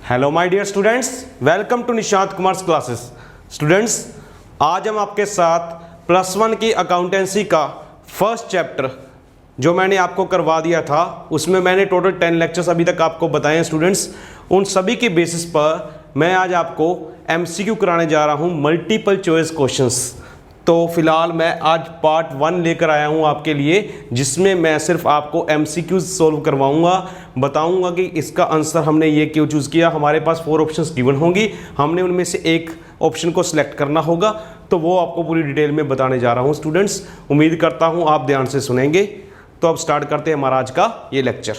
Hello my dear students, welcome to Nishant Kumar's classes. Students, आज हम आपके साथ +1 की अकाउंटेंसी का फर्स्ट चैप्टर जो मैंने आपको करवा दिया था, उसमें मैंने टोटल 10 लेक्चर्स अभी तक आपको बताए हैं स्टूडेंट्स। उन सभी के बेसिस पर मैं आज आपको MCQ कराने जा रहा हूं, मल्टीपल चॉइस क्वेश्चंस। तो फिलहाल मैं आज पार्ट 1 लेकर आया हूं आपके लिए, जिसमें मैं सिर्फ आपको MCQ सोल्व करवाऊंगा, बताऊंगा कि इसका आंसर हमने ये क्यों चूज़ किया। हमारे पास 4 ऑप्शंस गिवन होंगी, हमने उनमें से एक ऑप्शन को सिलेक्ट करना होगा, तो वो आपको पूरी डिटेल में बताने जा रहा हूं स्टूडेंट्स। उम्मीद करता हूं आप ध्यान से सुनेंगे। तो अब स्टार्ट करते हैं हमारा आज का ये लेक्चर।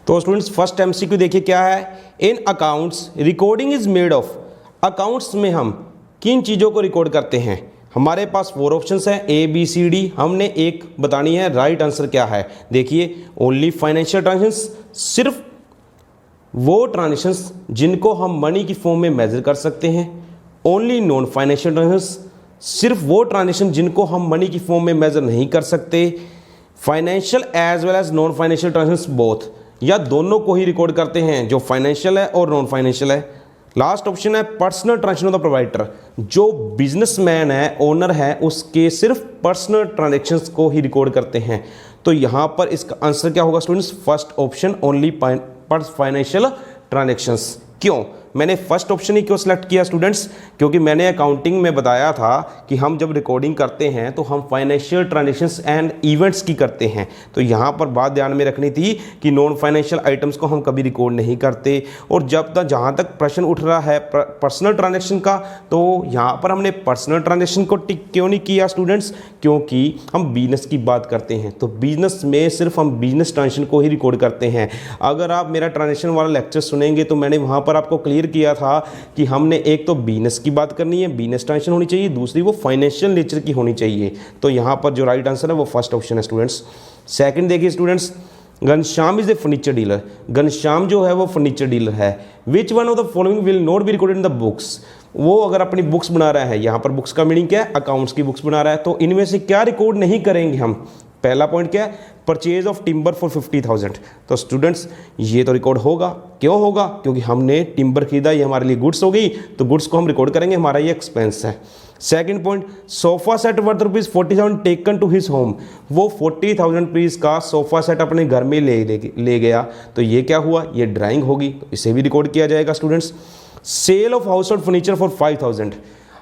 तो स्टूडेंट्स, फर्स्ट MCQ देखिए क्या है। In accounts recording is made of. Accounts में हम किन चीज़ों को रिकॉर्ड करते हैं? हमारे पास 4 ऑप्शंस हैं, ABCD। हमने एक बतानी है, राइट आंसर क्या है। देखिए, ओनली फाइनेंशियल ट्रांजेक्शंस, सिर्फ वो ट्रांजेक्शंस जिनको हम मनी की फॉर्म में मेजर कर सकते हैं। ओनली नॉन फाइनेंशियल ट्रांजेक्शंस, सिर्फ वो ट्रांजेक्शन जिनको हम मनी की फॉर्म में मेजर नहीं कर सकते। Financial as well as non financial transactions both, या दोनों को ही रिकॉर्ड करते हैं, जो फाइनेंशियल है और नॉन फाइनेंशियल है। लास्ट ऑप्शन है personal transaction of the provider, जो बिजनेसमैन है, ओनर है, उसके सिर्फ पर्सनल ट्रांजेक्शंस को ही रिकॉर्ड करते हैं। तो यहां पर इसका आंसर क्या होगा students? First option, only financial transactions. क्यों मैंने फर्स्ट ऑप्शन ही क्यों सिलेक्ट किया स्टूडेंट्स? क्योंकि मैंने अकाउंटिंग में बताया था कि हम जब रिकॉर्डिंग करते हैं तो हम फाइनेंशियल ट्रांजेक्शंस एंड इवेंट्स की करते हैं। तो यहाँ पर बात ध्यान में रखनी थी कि नॉन फाइनेंशियल आइटम्स को हम कभी रिकॉर्ड नहीं करते। और जब तक जहाँ तक प्रश्न उठ रहा है पर्सनल ट्रांजेक्शन का, तो यहाँ पर हमने पर्सनल ट्रांजेक्शन को टिक क्यों नहीं किया स्टूडेंट्स? क्योंकि हम बिजनेस की बात करते हैं, तो बिजनेस में सिर्फ हम बिजनेस ट्रांजेक्शन को ही रिकॉर्ड करते हैं। अगर आप मेरा ट्रांजेक्शन वाला लेक्चर सुनेंगे तो मैंने वहाँ पर आपको क्लियर किया था कि हमने एक तो बिजनेस की बात करनी है, बिजनेस ट्रांजेक्शन होनी चाहिए, दूसरी वो फाइनेंशियल नेचर की होनी चाहिए। तो यहां पर जो राइट आंसर है वो फर्स्ट ऑप्शन है स्टूडेंट्स। सेकंड देखिए students, Ghanshyam is a furniture dealer. Ghanshyam जो है वो फर्नीचर डीलर है। Which one of the following will not be recorded in the books. वो अगर अपनी बुक्स बना रहा है, यहां पर बुक्स का मीनिंग क्या है? अकाउंट्स की बुक्स बना रहा है, तो इनमें से क्या रिकॉर्ड नहीं करेंगे हम? पहला पॉइंट क्या है? Purchase of timber for 50,000। तो स्टूडेंट्स, ये तो रिकॉर्ड होगा। क्यों होगा? क्योंकि हमने टिम्बर खरीदा, ये हमारे लिए गुड्स हो गई, तो गुड्स को हम रिकॉर्ड करेंगे, हमारा ये एक्सपेंस है। Second point, sofa set worth ₹40,000 taken to his home. वो 40,000 रुपीज़ का सोफा सेट अपने घर में ले गया, तो ये क्या हुआ? ये ड्राइंग होगी, तो इसे भी रिकॉर्ड किया जाएगा students. Sale of household furniture for 5,000।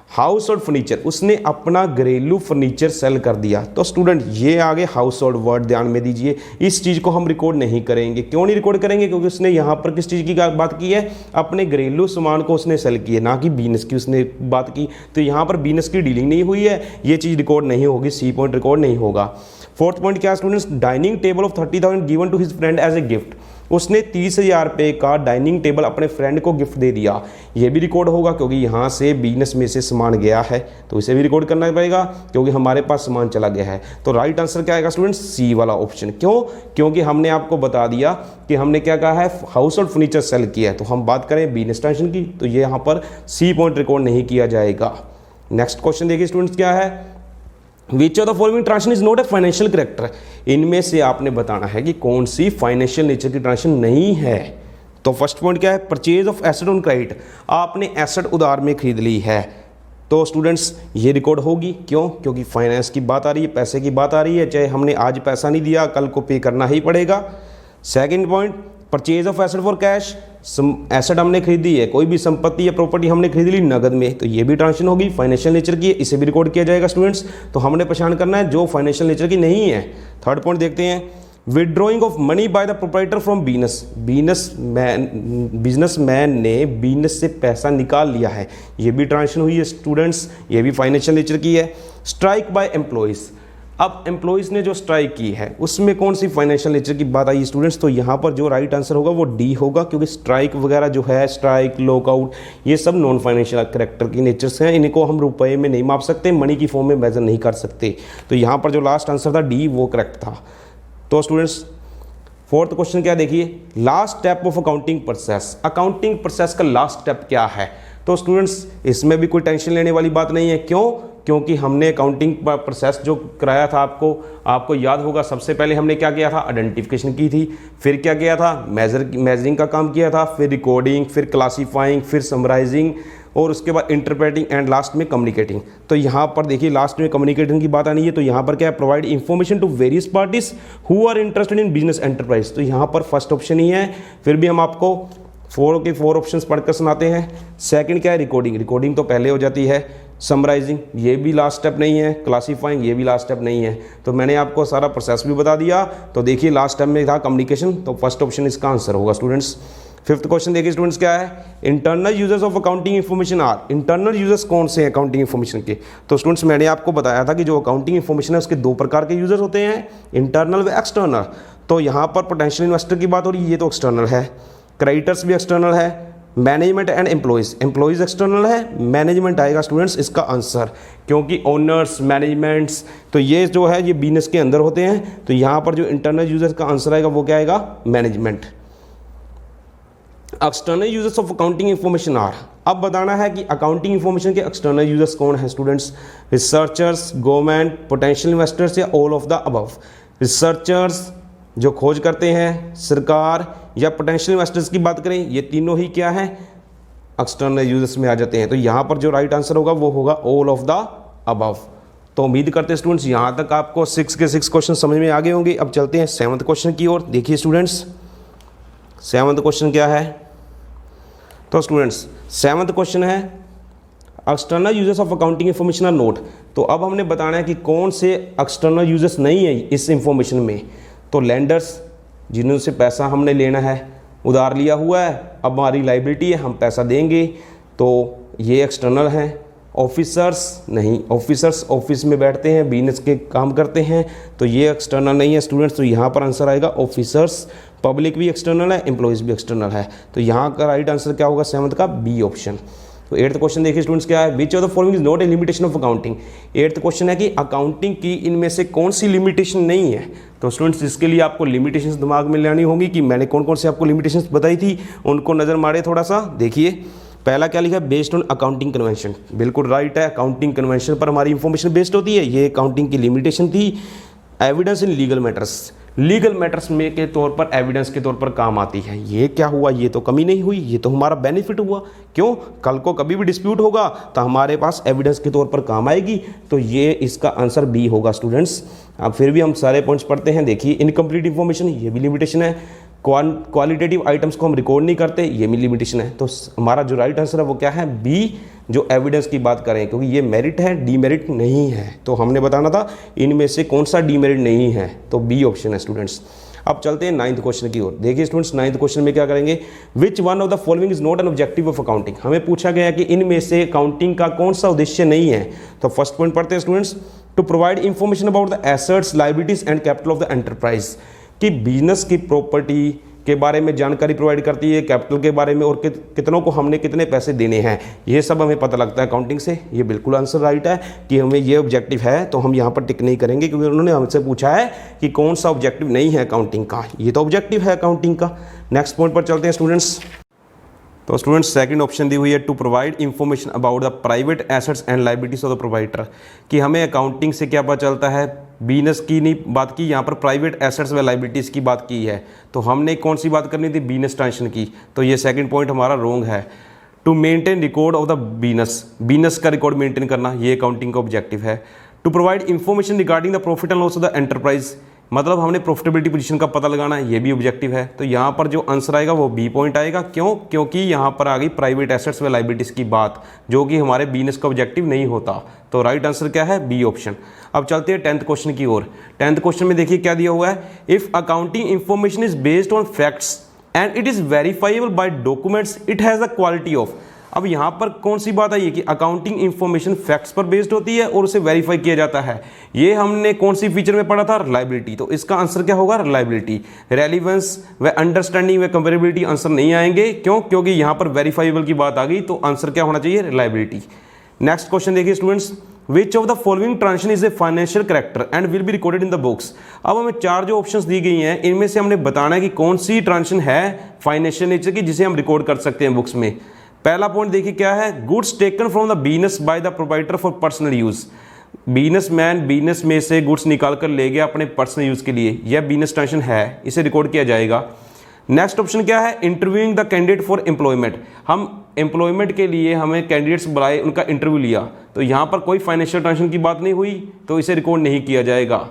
Household furniture, उसने अपना घरेलू फर्नीचर सेल कर दिया। तो स्टूडेंट, ये आगे हाउस होल्ड वर्ड ध्यान में दीजिए, इस चीज़ को हम रिकॉर्ड नहीं करेंगे। क्यों नहीं रिकॉर्ड करेंगे? क्योंकि उसने यहाँ पर किस चीज़ की बात की है? अपने घरेलू सामान को उसने सेल किया, ना कि बिजनेस की उसने बात की। तो यहाँ पर बिजनेस की डीलिंग नहीं हुई है, ये चीज़ रिकॉर्ड नहीं होगी, सी पॉइंट रिकॉर्ड नहीं होगा। फोर्थ पॉइंट क्या है students? Dining table of 30,000 given to his friend as a gift. उसने 30,000 रुपये का डाइनिंग टेबल अपने फ्रेंड को गिफ्ट दे दिया, ये भी रिकॉर्ड होगा, क्योंकि यहाँ से बिजनेस में से सामान गया है, तो इसे भी रिकॉर्ड करना पड़ेगा, क्योंकि हमारे पास सामान चला गया है। तो राइट आंसर क्या आएगा स्टूडेंट्स? सी वाला ऑप्शन। क्यों? क्योंकि हमने आपको बता दिया कि हमने क्या कहा है? हाउस होल्ड फर्नीचर सेल किया है। तो हम बात करें बिजनेस ट्रांजेक्शन की, तो ये यहाँ पर सी पॉइंट रिकॉर्ड नहीं किया जाएगा। नेक्स्ट क्वेश्चन देखिए स्टूडेंट्स क्या है। Which of the following transaction is not a financial character. इनमें से आपने बताना है कि कौन सी फाइनेंशियल नेचर की ट्रांजेक्शन नहीं है। तो फर्स्ट पॉइंट क्या है? Purchase of asset on credit. आपने एसेट उधार में खरीद ली है, तो स्टूडेंट्स ये रिकॉर्ड होगी। क्यों? क्योंकि फाइनेंस की बात आ रही है, पैसे की बात आ रही है, चाहे हमने आज पैसा नहीं दिया, कल को पे करना ही पड़ेगा। Second point, purchase of asset for cash. Asset हमने खरीदी है, कोई भी संपत्ति या प्रॉपर्टी हमने खरीद ली नगद में, तो ये भी ट्रांजेक्शन होगी, फाइनेंशियल नेचर की है, इसे भी रिकॉर्ड किया जाएगा स्टूडेंट्स। तो हमने पहचान करना है जो फाइनेंशियल नेचर की नहीं है। थर्ड पॉइंट देखते हैं, withdrawing of money by the proprietor from business. Businessman ने बिजनेस से पैसा निकाल लिया है, ये भी ट्रांजेक्शन हुई है स्टूडेंट्स, ये भी फाइनेंशियल नेचर की है। Strike by employees. अब एम्प्लॉइज ने जो स्ट्राइक की है उसमें कौन सी फाइनेंशियल नेचर की बात आई स्टूडेंट्स? तो यहाँ पर जो राइट आंसर होगा वो डी होगा, क्योंकि स्ट्राइक वगैरह जो है, स्ट्राइक, लॉकआउट, ये सब नॉन फाइनेंशियल कैरेक्टर की नेचर्स हैं, इनको हम रुपए में नहीं माप सकते, मनी की फॉर्म में मेजर नहीं कर सकते। तो यहाँ पर जो लास्ट आंसर था डी, वो करेक्ट था। तो स्टूडेंट्स, फोर्थ क्वेश्चन क्या देखिए, last step of accounting process. Accounting process का लास्ट स्टेप क्या है? तो स्टूडेंट्स, इसमें भी कोई टेंशन लेने वाली बात नहीं है। क्यों? क्योंकि हमने अकाउंटिंग प्रोसेस जो कराया था आपको याद होगा, सबसे पहले हमने क्या किया था, आइडेंटिफिकेशन की थी, फिर क्या किया था, मेजरिंग का काम किया था, फिर रिकॉर्डिंग, फिर क्लासीफाइंग, फिर समराइजिंग, और उसके बाद इंटरप्रेटिंग एंड लास्ट में कम्युनिकेटिंग। तो यहाँ पर देखिए लास्ट में कम्युनिकेटिंग की बात आनी है, तो यहाँ पर क्या है, provide information to various parties who are interested in business enterprise. तो यहाँ पर फर्स्ट ऑप्शन ही है, फिर भी हम आपको 4 ऑप्शंस पढ़कर सुनाते हैं। सेकंड क्या है, रिकॉर्डिंग तो पहले हो जाती है, समराइजिंग ये भी लास्ट स्टेप नहीं है, क्लासीफाइंग ये भी लास्ट स्टेप नहीं है। तो मैंने आपको सारा प्रोसेस भी बता दिया। तो देखिए लास्ट स्टेप में था कम्युनिकेशन, तो फर्स्ट ऑप्शन इसका आंसर होगा स्टूडेंट्स। फिफ्थ क्वेश्चन देखिए स्टूडेंट्स क्या है, internal users of accounting information are. Internal users कौन से हैं अकाउंटिंग इन्फॉर्मेशन के? तो स्टूडेंट्स मैंने आपको बताया था कि जो अकाउंटिंग इन्फॉर्मेशन है उसके 2 प्रकार के यूजर्स होते हैं, इंटरनल व एक्सटर्नल। तो यहाँ पर पोटेंशियल इन्वेस्टर की बात हो रही है, ये तो एक्सटर्नल है, क्रेडिटर्स भी एक्सटर्नल है, मैनेजमेंट एंड एम्प्लॉयज़ एक्सटर्नल है, मैनेजमेंट आएगा स्टूडेंट्स इसका आंसर, क्योंकि ओनर्स मैनेजमेंट्स तो ये जो है ये बिजनेस के अंदर होते हैं। तो यहाँ पर जो इंटरनल यूजर्स का आंसर आएगा वो क्या आएगा, management. External users of accounting information are. अब बताना है कि अकाउंटिंग इन्फॉर्मेशन के एक्सटर्नल यूजर्स कौन है students, researchers, government, potential investors या all of the above. Researchers जो खोज करते हैं, सरकार या पोटेंशियल इन्वेस्टर्स की बात करें, ये तीनों ही क्या है, एक्सटर्नल यूजर्स में आ जाते हैं। तो यहाँ पर जो राइट आंसर होगा वो होगा ऑल ऑफ द अबव। तो उम्मीद करते हैं स्टूडेंट्स यहाँ तक आपको 6 के 6 क्वेश्चन समझ में आ गए होंगे। अब चलते हैं 7th क्वेश्चन की ओर। देखिए स्टूडेंट्स 7th क्वेश्चन क्या है, तो स्टूडेंट्स 7th क्वेश्चन है external users of accounting information are not. तो अब हमने बताना है कि कौन से एक्सटर्नल यूजर्स नहीं है इस इंफॉर्मेशन में। तो लेंडर्स जिनसे पैसा हमने लेना है, उधार लिया हुआ है, अब हमारी लाइबिलिटी है, हम पैसा देंगे, तो ये एक्सटर्नल हैं। ऑफिसर्स नहीं, ऑफिसर्स ऑफिस में बैठते हैं, बिजनेस के काम करते हैं, तो ये एक्सटर्नल नहीं है स्टूडेंट्स। तो यहाँ पर आंसर आएगा ऑफिसर्स। पब्लिक भी एक्सटर्नल है, एम्प्लॉयज़ भी एक्सटर्नल है। तो यहाँ का राइट आंसर क्या होगा 7th का, बी ऑप्शन। तो 8th क्वेश्चन देखिए स्टूडेंट्स क्या है, which of the following is not A limitation of accounting. 8th question है कि अकाउंटिंग की इनमें से कौन सी लिमिटेशन नहीं है। तो स्टूडेंट्स इसके लिए आपको लिमिटेशंस दिमाग में लानी होगी कि मैंने कौन कौन से आपको लिमिटेशंस बताई थी, उनको नज़र मारे थोड़ा सा। देखिए पहला क्या लिखा है, बेस्ड ऑन अकाउंटिंग कन्वेंशन, बिल्कुल राइट है, अकाउंटिंग कन्वेंशन पर हमारी इंफॉर्मेशन बेस्ड होती है, ये अकाउंटिंग की लिमिटेशन थी। Evidence in legal matters, legal matters में के तौर पर एविडेंस के तौर पर काम आती है। ये क्या हुआ, ये तो कमी नहीं हुई, ये तो हमारा बेनिफिट हुआ। क्यों, कल को कभी भी डिस्प्यूट होगा तो हमारे पास एविडेंस के तौर पर काम आएगी। तो ये इसका आंसर बी होगा स्टूडेंट्स। अब फिर भी हम सारे पॉइंट्स पढ़ते हैं। देखिए इनकम्प्लीट इन्फॉर्मेशन, ये भी लिमिटेशन है। क्वालिटेटिव आइटम्स को हम रिकॉर्ड नहीं करते, ये भी लिमिटेशन है। तो हमारा जो राइट आंसर है वो क्या है, बी, जो एविडेंस की बात करें, क्योंकि ये मेरिट है, डीमेरिट नहीं है। तो हमने बताना था इनमें से कौन सा डीमेरिट नहीं है, तो बी ऑप्शन है स्टूडेंट्स। अब चलते हैं 9th क्वेश्चन की ओर। देखिए स्टूडेंट्स 9th क्वेश्चन में क्या करेंगे, which one of the following is not an objective of accounting. हमें पूछा गया कि इनमें से अकाउंटिंग का कौन सा उद्देश्य नहीं है। तो फर्स्ट पॉइंट पढ़ते हैं students, to provide information about the assets, liabilities and capital of the enterprise, कि बिजनेस की प्रॉपर्टी के बारे में जानकारी प्रोवाइड करती है, कैपिटल के बारे में, और कितनों को हमने कितने पैसे देने हैं, ये सब हमें पता लगता है अकाउंटिंग से। ये बिल्कुल आंसर राइट है कि हमें ये ऑब्जेक्टिव है, तो हम यहाँ पर टिक नहीं करेंगे, क्योंकि उन्होंने हमसे पूछा है कि कौन सा ऑब्जेक्टिव नहीं है अकाउंटिंग का, ये तो ऑब्जेक्टिव है अकाउंटिंग का। नेक्स्ट पॉइंट पर चलते हैं स्टूडेंट्स। तो स्टूडेंट्स सेकंड ऑप्शन दी हुई है, to provide information about the private assets and liabilities of the provider, कि हमें अकाउंटिंग से क्या पता चलता है, बिजनेस की नहीं बात की, यहाँ पर प्राइवेट एसेट्स व लायबिलिटीज़ की बात की है। तो हमने कौन सी बात करनी थी, बिजनेस ट्रांजेक्शन की। तो ये सेकंड पॉइंट हमारा रॉन्ग है। To maintain record of the business का रिकॉर्ड मेंटेन करना, ये अकाउंटिंग का ऑब्जेक्टिव है। To provide information regarding the profit and loss of the enterprise, मतलब हमने प्रॉफिटेबिलिटी पोजीशन का पता लगाना है, ये भी ऑब्जेक्टिव है। तो यहाँ पर जो आंसर आएगा वो बी पॉइंट आएगा। क्यों, क्योंकि यहाँ पर आ गई प्राइवेट एसेट्स व लायबिलिटीज की बात, जो कि हमारे बिजनेस का ऑब्जेक्टिव नहीं होता। तो राइट आंसर क्या है, बी ऑप्शन। अब चलते हैं 10th क्वेश्चन की ओर। 10th क्वेश्चन में देखिए क्या दिया हुआ है, if accounting information is based on facts and it is verifiable by documents, it has the quality of. अब यहाँ पर कौन सी बात आई है कि अकाउंटिंग इंफॉर्मेशन फैक्ट्स पर बेस्ड होती है और उसे वेरीफाई किया जाता है। ये हमने कौन सी फीचर में पढ़ा था, रिलायबिलिटी। तो इसका आंसर क्या होगा, रिलायबिलिटी। रेलिवेंस व अंडरस्टैंडिंग व कंपेरेबिलिटी आंसर नहीं आएंगे। क्यों, क्योंकि यहाँ पर वेरीफाइबल की बात आ गई, तो आंसर क्या होना चाहिए, रिलायबिलिटी। नेक्स्ट क्वेश्चन देखिए students, which of the following transaction is a financial character and will be recorded in the books. अब हमें 4 जो ऑप्शंस दी गई हैं, इनमें से हमने बताना है कि कौन सी ट्रांजेक्शन है फाइनेंशियल नेचर की, जिसे हम रिकॉर्ड कर सकते हैं बुक्स में। पहला पॉइंट देखिए क्या है, goods taken from the business by the proprietor for personal use. Businessman business में से गुड्स निकाल कर ले गया अपने पर्सनल यूज के लिए, यह बिजनेस ट्रांजैक्शन है, इसे रिकॉर्ड किया जाएगा। नेक्स्ट ऑप्शन क्या है, interviewing the candidate for employment. हम एम्प्लॉयमेंट के लिए हमें कैंडिडेट्स बुलाए, उनका इंटरव्यू लिया, तो यहाँ पर कोई फाइनेंशियल ट्रांजैक्शन की बात नहीं हुई, तो इसे रिकॉर्ड नहीं किया जाएगा।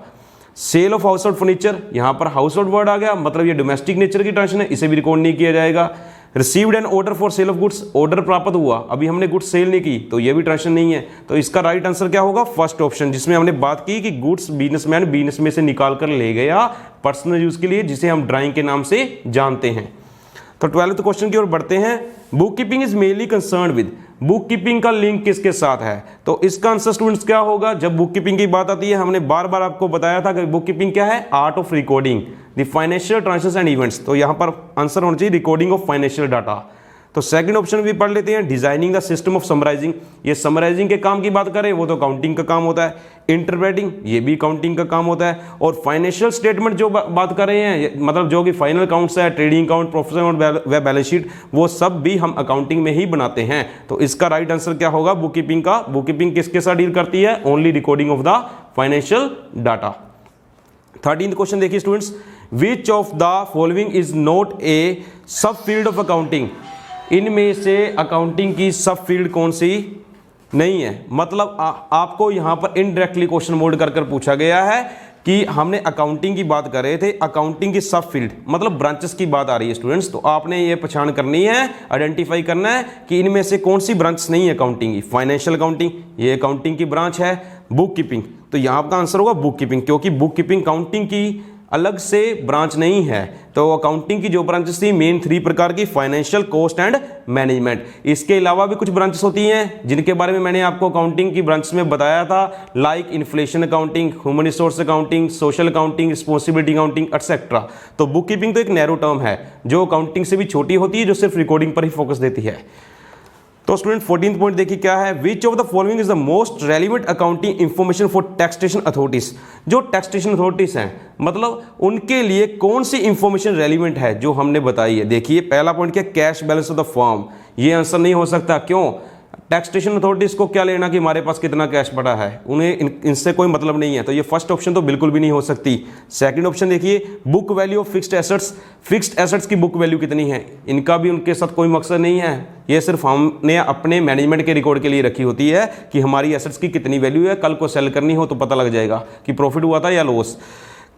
Sale of household furniture, यहाँ पर हाउस होल्ड वर्ड आ गया, मतलब ये डोमेस्टिक नेचर की ट्रांजैक्शन है, इसे भी रिकॉर्ड नहीं किया जाएगा। Received an order for sale of goods, order प्राप्त हुआ, अभी हमने गुड्स सेल नहीं की, तो ये भी ट्रांजैक्शन नहीं है। तो इसका राइट आंसर क्या होगा, फर्स्ट ऑप्शन, जिसमें हमने बात की कि गुड्स बिजनेसमैन बिजनेस में से निकाल कर ले गया पर्सनल यूज के लिए, जिसे हम ड्राइंग के नाम से जानते हैं। तो 12th क्वेश्चन की ओर बढ़ते हैं। Book keeping is mainly concern with, book keeping का लिंक किसके साथ है? तो इसका आंसर स्टूडेंट्स क्या होगा, जब बुक कीपिंग की बात आती है, हमने बार बार आपको बताया था कि बुक कीपिंग क्या है, art of recording the financial transactions and events. तो यहां पर आंसर होना चाहिए रिकॉर्डिंग ऑफ फाइनेंशियल डाटा। तो सेकंड ऑप्शन भी पढ़ लेते हैं, designing the system of summarising. ये समराइजिंग के काम की बात करें वो तो अकाउंटिंग का काम होता है। इंटरप्रेटिंग, ये भी अकाउंटिंग का काम होता है। और फाइनेंशियल स्टेटमेंट जो बात कर रहे हैं, मतलब जो कि फाइनल अकाउंट्स है, ट्रेडिंग अकाउंट, प्रॉफिट और व बैलेंस शीट, वो सब भी हम अकाउंटिंग में ही बनाते हैं। तो इसका राइट आंसर क्या होगा, बुक कीपिंग का। बुक कीपिंग किसके साथ डील करती है, only recording of the financial data. 13th question देखिए students, which of the following is not a sub field of accounting. इनमें से अकाउंटिंग की सब फील्ड कौन सी नहीं है? मतलब आपको यहां पर इनडायरेक्टली क्वेश्चन मोड कर पूछा गया है कि हमने अकाउंटिंग की बात कर रहे थे, अकाउंटिंग की सब फील्ड मतलब ब्रांचेस की बात आ रही है स्टूडेंट्स। तो आपने ये पहचान करनी है, आइडेंटिफाई करना है कि इनमें से कौन सी ब्रांच नहीं है अकाउंटिंग की। फाइनेंशियल अकाउंटिंग, ये अकाउंटिंग की ब्रांच है। बुक कीपिंग, तो यहां का आंसर होगा बुक कीपिंग, क्योंकि बुक कीपिंग अकाउंटिंग की अलग से ब्रांच नहीं है। तो अकाउंटिंग की जो ब्रांचेस थी मेन 3 प्रकार की, फाइनेंशियल, कॉस्ट एंड मैनेजमेंट। इसके अलावा भी कुछ ब्रांचेस होती हैं जिनके बारे में मैंने आपको अकाउंटिंग की ब्रांचेस में बताया था, like inflation accounting, human resource accounting, social accounting, responsibility accounting etcetera. तो बुक कीपिंग तो एक नैरो टर्म है जो अकाउंटिंग से भी छोटी होती है, जो सिर्फ रिकॉर्डिंग पर ही फोकस देती है। तो स्टूडेंट 14th पॉइंट देखिए क्या है, which of the following is the most relevant accounting information for taxation authorities. जो टैक्सेशन अथॉरिटीज हैं, मतलब उनके लिए कौन सी इंफॉर्मेशन रेलिवेंट है जो हमने बताई है। देखिए पहला पॉइंट क्या, cash balance of the firm. ये आंसर नहीं हो सकता, क्यों? टैक्सेशन अथॉरिटीज को क्या लेना कि हमारे पास कितना कैश पड़ा है, उन्हें इनसे कोई मतलब नहीं है। तो ये फर्स्ट ऑप्शन तो बिल्कुल भी नहीं हो सकती। सेकंड ऑप्शन देखिए, book value of fixed assets, fixed assets की बुक वैल्यू कितनी है, इनका भी उनके साथ कोई मकसद नहीं है। ये सिर्फ हमने अपने मैनेजमेंट के रिकॉर्ड के लिए रखी होती है कि हमारी एसेट्स की कितनी वैल्यू है, कल को सेल करनी हो तो पता लग जाएगा कि प्रॉफिट हुआ था या loss.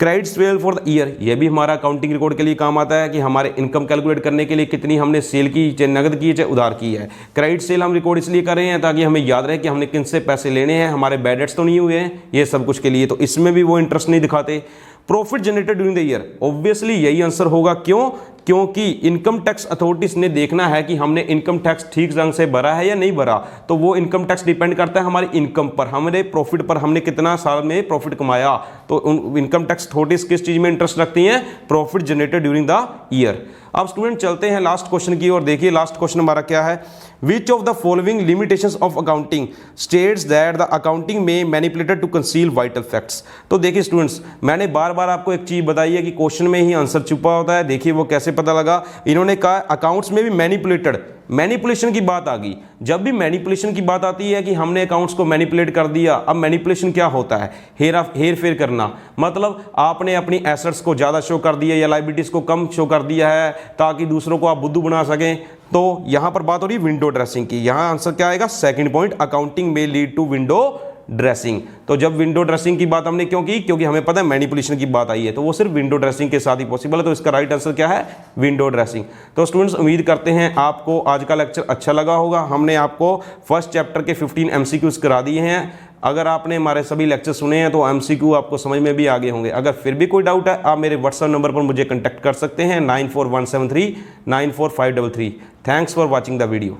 Credit sale for the year, ये भी हमारा अकाउंटिंग रिकॉर्ड के लिए काम आता है कि हमारे इनकम कैलकुलेट करने के लिए कितनी हमने सेल की, चाहे नगद की चाहे उधार की है। क्रेडिट सेल हम रिकॉर्ड इसलिए कर रहे हैं ताकि हमें याद रहे कि हमने किन से पैसे लेने हैं, हमारे बैड डेट्स तो नहीं हुए हैं, ये सब कुछ के लिए। तो इसमें भी वो इंटरेस्ट नहीं दिखाते। Profit generated during the year, obviously यही आंसर होगा। क्यों? क्योंकि इनकम टैक्स अथॉरिटीज ने देखना है कि हमने इनकम टैक्स ठीक ढंग से भरा है या नहीं भरा। तो वो इनकम टैक्स डिपेंड करता है हमारी इनकम पर, हमारे प्रॉफिट पर, हमने कितना साल में प्रॉफिट कमाया। तो इनकम टैक्स अथॉरिटीज किस चीज में इंटरेस्ट रखती हैं, profit generated during the year. अब स्टूडेंट चलते हैं लास्ट क्वेश्चन की ओर। देखिए लास्ट क्वेश्चन हमारा क्या है, which of the following limitations of accounting states that the accounting में manipulated to conceal vital facts. तो देखिए स्टूडेंट्स, मैंने बार बार आपको एक चीज बताई है कि क्वेश्चन में ही आंसर छुपा होता है। देखिए वो कैसे पता लगा, इन्होंने कहा अकाउंट्स में भी मैनिपुलेटेड, मैनिपुलेशन की बात आ गई। जब भी मैनिपुलेशन की बात आती है कि हमने अकाउंट्स को मैनिपुलेट कर दिया, अब मैनिपुलेशन क्या होता है, हेर फेर करना। मतलब आपने अपनी एसेट्स को ज़्यादा शो कर दिया या लाइबिलिटीज़ को कम शो कर दिया है ताकि दूसरों को आप बुद्धू बना सकें। तो यहाँ पर बात हो रही है विंडो ड्रेसिंग की। यहाँ आंसर क्या आएगा, सेकंड पॉइंट, अकाउंटिंग में लीड टू विंडो ड्रेसिंग। तो जब विंडो ड्रेसिंग की बात हमने क्यों की, क्योंकि हमें पता है मैनिपुलेशन की बात आई है, तो वो सिर्फ विंडो ड्रेसिंग के साथ ही पॉसिबल है। तो इसका राइट आंसर क्या है, विंडो ड्रेसिंग। तो स्टूडेंट्स उम्मीद करते हैं आपको आज का लेक्चर अच्छा लगा होगा। हमने आपको फर्स्ट चैप्टर के 15 MCQs करा दिए हैं। अगर आपने हमारे सभी लेक्चर सुने हैं तो MCQ आपको समझ में भी आ गए होंगे। अगर फिर भी कोई डाउट है, आप मेरे व्हाट्सएप नंबर पर मुझे कॉन्टैक्ट कर सकते हैं 9417394533। Thanks for watching the video.